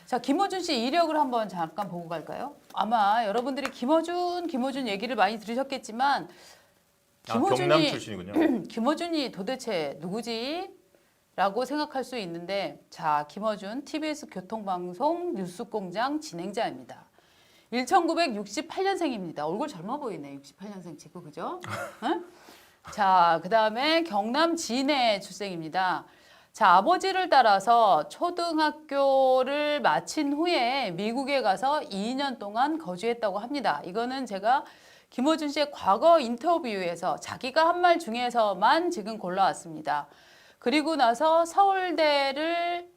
자, 김어준 씨 이력을 한번 잠깐 보고 갈까요? 아마 여러분들이 김어준 얘기를 많이 들으셨겠지만 경남 출신이군요. 김어준이 도대체 누구지? 라고 생각할 수 있는데 자, 김어준 TBS 교통방송 뉴스공장 진행자입니다. 1968년생입니다. 얼굴 젊어 보이네. 68년생 치고 그죠? 응? 자, 그다음에 경남 진해 출생입니다. 자, 아버지를 따라서 초등학교를 마친 후에 미국에 가서 2년 동안 거주했다고 합니다. 이거는 제가 김어준 씨의 과거 인터뷰에서 자기가 한 말 중에서만 지금 골라왔습니다. 그리고 나서 서울대를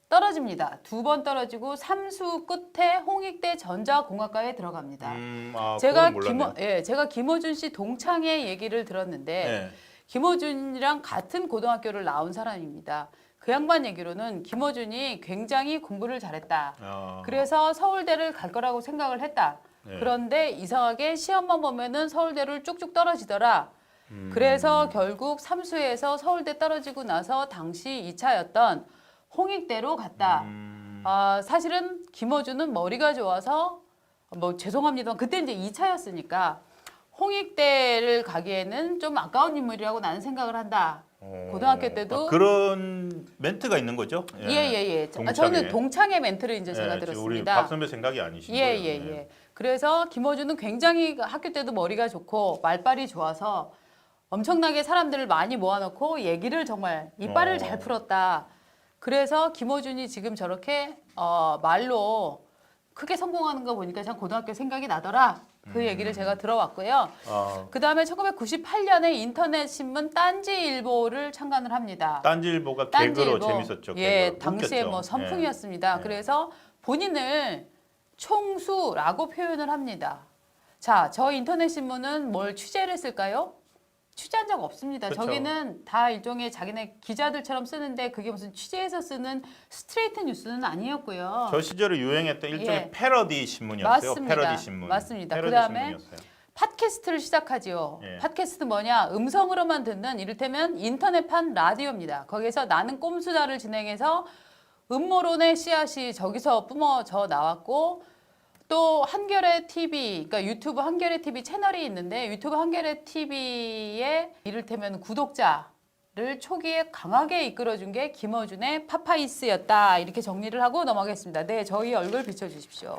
떨어집니다. 2번 떨어지고 삼수 끝에 홍익대 전자공학과에 들어갑니다. 제가 김어준 씨 동창의 얘기를 들었는데 네. 김어준이랑 같은 고등학교를 나온 사람입니다. 그 양반 얘기로는 김어준이 굉장히 공부를 잘했다. 그래서 서울대를 갈 거라고 생각을 했다. 네. 그런데 이상하게 시험만 보면은 서울대를 쭉쭉 떨어지더라. 그래서 결국 삼수에서 서울대 떨어지고 나서 당시 2차였던 홍익대로 갔다. 사실은 김어준은 머리가 좋아서 뭐 죄송합니다만 그때 이제 2차였으니까 홍익대를 가기에는 좀 아까운 인물이라고 나는 생각을 한다. 고등학교 때도 그런 멘트가 있는 거죠? 예. 저는 동창의 멘트를 이제 제가 들었습니다. 우리 박 선배 생각이 아니신 거예요. 예. 그래서 김어준은 굉장히 학교 때도 머리가 좋고 말빨이 좋아서 엄청나게 사람들을 많이 모아놓고 얘기를 정말 이빨을 잘 풀었다. 그래서 김어준이 지금 저렇게 말로 크게 성공하는 거 보니까 참 고등학교 생각이 나더라. 그 얘기를 제가 들어왔고요. 그 다음에 1998년에 인터넷 신문 딴지일보를 창간을 합니다. 딴지일보가 개그로 재밌었죠. 예, 개그. 당시에 웃겼죠. 뭐 선풍이었습니다. 예. 그래서 본인을 총수라고 표현을 합니다. 자, 저 인터넷 신문은 뭘 취재를 했을까요? 취재한 적 없습니다. 그쵸. 저기는 다 일종의 자기네 기자들처럼 쓰는데 그게 무슨 취재해서 쓰는 스트레이트 뉴스는 아니었고요. 저 시절에 유행했던 일종의 예. 패러디 신문이었어요. 맞습니다. 패러디 신문. 맞습니다. 패러디 그다음에 신문이었어요. 팟캐스트를 시작하지요. 예. 팟캐스트 뭐냐? 음성으로만 듣는 이를테면 인터넷판 라디오입니다. 거기에서 나는 꼼수다를 진행해서 음모론의 씨앗이 저기서 뿜어져 나왔고 또 한겨레 TV, 그러니까 유튜브 한겨레 TV 채널이 있는데 유튜브 한겨레 TV의 이를테면 구독자를 초기에 강하게 이끌어준 게 김어준의 파파이스였다. 이렇게 정리를 하고 넘어가겠습니다. 네, 저희 얼굴 비춰주십시오.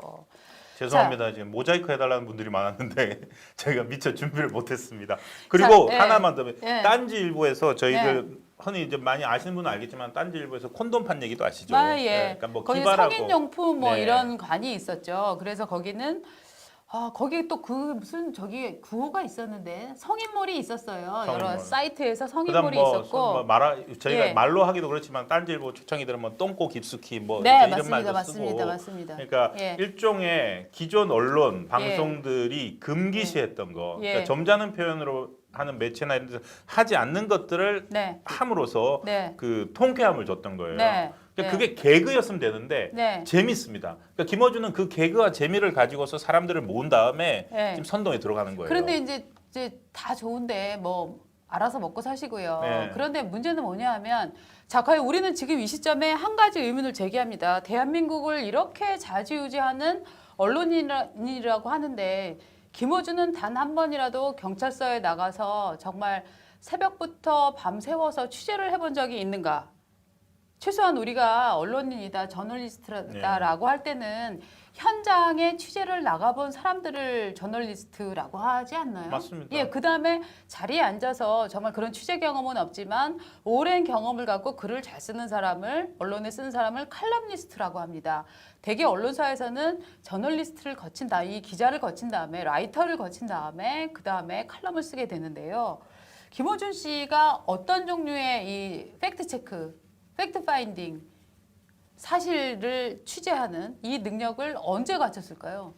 죄송합니다. 지금 모자이크 해달라는 분들이 많았는데 저희가 미처 준비를 못했습니다. 그리고 자, 하나만 더. 예. 딴지일보에서 저희들 흔히 이제 많이 아시는 분은 알겠지만 딴지일보에서 콘돔판 얘기도 아시죠? 예. 그러니까 뭐 거기 기발하고. 성인용품 뭐 네. 이런 관이 있었죠. 그래서 거기는 거기 또 그 무슨 저기 구호가 있었는데 성인몰이 있었어요. 여러 성인몰. 사이트에서 그다음 성인몰이 있었고. 저희가 예. 말로 하기도 그렇지만 딴지일보 초창기 들으면 똥꼬 깊숙이 뭐 네, 이런 말도 맞습니다. 쓰고. 맞습니다. 그러니까 예. 일종의 기존 언론 방송들이 금기시했던 거, 예. 그러니까 점잖은 표현으로 하는 매체나 이런 데서 하지 않는 것들을 네. 함으로써 네. 그 통쾌함을 줬던 거예요. 네. 그러니까 네. 그게 개그였으면 되는데 네. 재밌습니다. 그러니까 김어준은 그 개그와 재미를 가지고서 사람들을 모은 다음에 네. 지금 선동에 들어가는 거예요. 그런데 이제 다 좋은데 뭐 알아서 먹고 사시고요. 네. 그런데 문제는 뭐냐 하면 자, 과연 우리는 지금 이 시점에 한 가지 의문을 제기합니다. 대한민국을 이렇게 좌지우지하는 언론인이라고 하는데 김어준은 단 한 번이라도 경찰서에 나가서 정말 새벽부터 밤새워서 취재를 해본 적이 있는가? 최소한 우리가 언론인이다, 저널리스트다라고 할 때는 현장에 취재를 나가본 사람들을 저널리스트라고 하지 않나요? 맞습니다. 예, 그 다음에 자리에 앉아서 정말 그런 취재 경험은 없지만 오랜 경험을 갖고 글을 잘 쓰는 사람을 언론에 쓰는 사람을 칼럼니스트라고 합니다. 대개 언론사에서는 저널리스트를 거친 이 기자를 거친 다음에 라이터를 거친 다음에 그 다음에 칼럼을 쓰게 되는데요. 김어준 씨가 어떤 종류의 이 팩트 체크 팩트 파인딩, 사실을 취재하는 이 능력을 언제 갖췄을까요?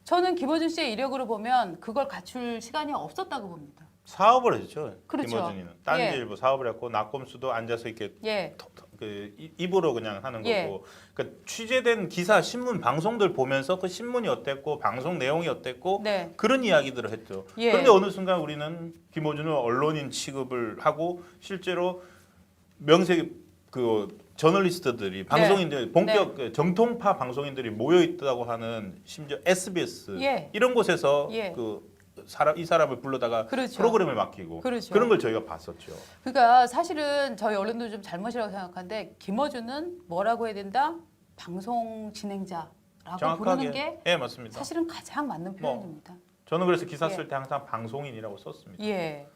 저는 김어준 씨의 이력으로 보면 그걸 갖출 시간이 없었다고 봅니다. 사업을 했죠. 그렇죠. 김어준이는 딴지일보 사업을 했고 낙검수도 앉아서 이렇게 예. 입으로 그냥 하는 거고. 예. 그러니까 취재된 기사, 신문, 방송들 보면서 그 신문이 어땠고 방송 내용이 어땠고 네. 그런 이야기들을 했죠. 예. 그런데 어느 순간 우리는 김어준을 언론인 취급을 하고 실제로 명색 저널리스트들이 방송인들 본격 그 정통파 방송인들이 모여 있다고 하는 심지어 SBS 예. 이런 곳에서 예. 이 사람을 불러다가 그렇죠. 프로그램을 맡기고 그렇죠. 그런 걸 저희가 봤었죠. 그러니까 사실은 저희 언론도 좀 잘못이라고 생각하는데 김어준은 뭐라고 해야 된다? 방송 진행자라고 부르는 게 예, 맞습니다. 사실은 가장 맞는 표현입니다. 저는 그래서 기사 예. 쓸 때 항상 방송인이라고 썼습니다. 예.